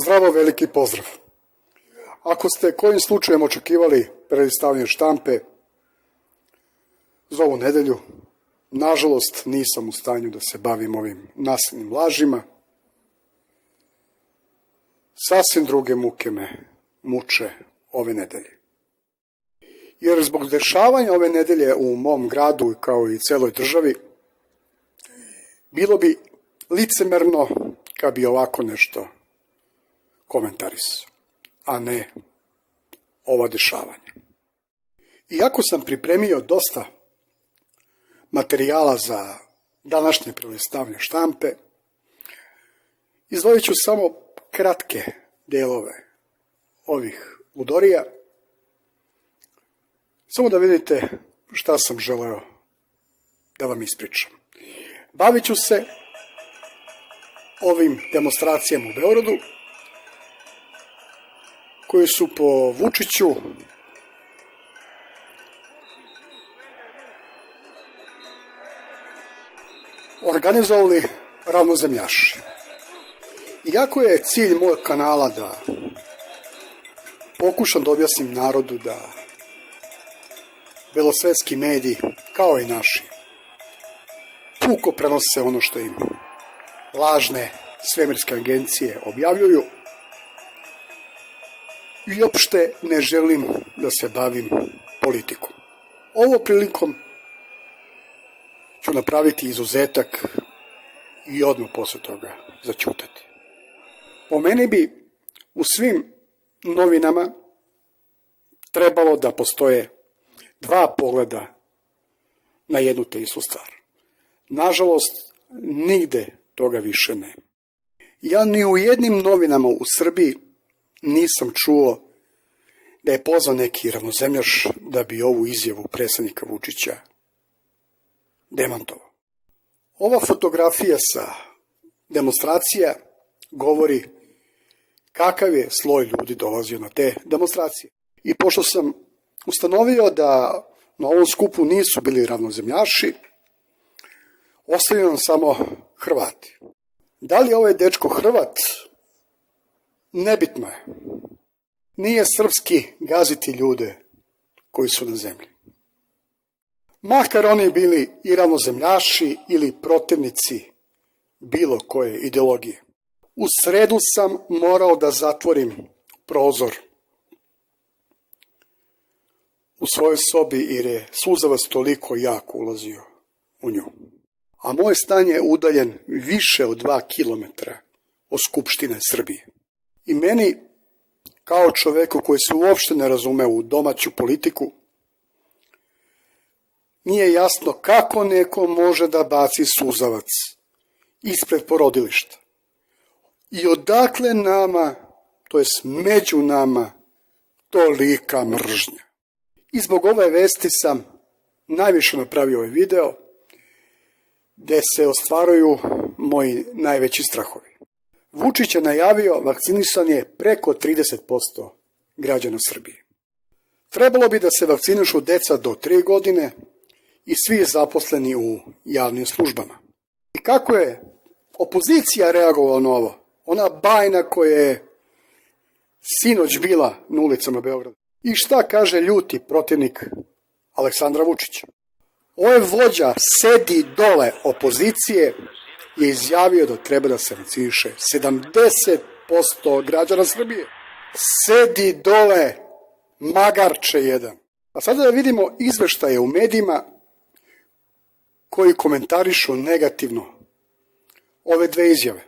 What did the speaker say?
Zdravo, veliki pozdrav. Ako ste kojim slučajem očekivali predstavljanje štampe za ovu nedelju, nažalost nisam u stanju da se bavim ovim nasilnim lažima. Sasvim druge muke me muče ove nedelje. Jer zbog dešavanja ove nedelje u mom gradu kao i celoj državi, bilo bi licemerno kad bi ovako nešto komentarisao, a ne ova dešavanja. Iako sam pripremio dosta materijala za današnje prelistavanje štampe, izdvojit ću samo kratke delove ovih ludorija, samo da vidite šta sam želeo da vam ispričam. Bavit ću se ovim demonstracijama u Beogradu, koji su po Vučiću organizovali ravnozemljaši. Iako je cilj mojeg kanala da pokušam da objasnim narodu da belosvetski mediji, kao i naši, puko prenose ono što im lažne svemirske agencije objavljuju, i uopšte ne želim da se bavim politikom. Ovo prilikom ću napraviti izuzetak i odmah posle toga zaćutati. Po meni bi u svim novinama trebalo da postoje dva pogleda na jednu te istu stvar. Nažalost, nigde toga više nema. Ja ni u jednim novinama u Srbiji nisam čuo da je pozvan neki ravnozemljaš da bi ovu izjavu predsjednika Vučića demantovao. Ova fotografija sa demonstracija govori kakav je sloj ljudi dolazio na te demonstracije. I pošto sam ustanovio da na ovom skupu nisu bili ravnozemljaši, ostaju nam samo Hrvati. Da li je ovaj dečko Hrvat? Nebitno je. Nije srpski gaziti ljude koji su na zemlji. Makar oni bili i ravnozemljaši ili protivnici bilo koje ideologije. U sredu sam morao da zatvorim prozor u svojoj sobi jer je suzavac toliko jako ulazio u nju. A moj stan je udaljen više od 2 kilometra od Skupštine Srbije. I meni, kao čoveku koji se uopšte ne razume u domaću politiku, nije jasno kako neko može da baci suzavac ispred porodilišta. I odakle nama, to jest među nama, tolika mržnja. I zbog ove vesti sam najviše napravio ovaj video, gde se ostvaruju moji najveći strahovi. Vučić je najavio vakcinisanje preko 30% građana Srbije. Trebalo bi da se vakcinišu deca do 3 godine i svi zaposleni u javnim službama. I kako je opozicija reagovala na ovo? Ona bajna koja je sinoć bila na ulicama Beograda. I šta kaže ljuti protivnik Aleksandra Vučića? Ovaj vođa sedi dole opozicije je izjavio da treba da se vakciniše 70% građana Srbije. Sedi dole, magarče jedan. A sada da vidimo izveštaje u medijima koji komentarišu negativno ove dve izjave.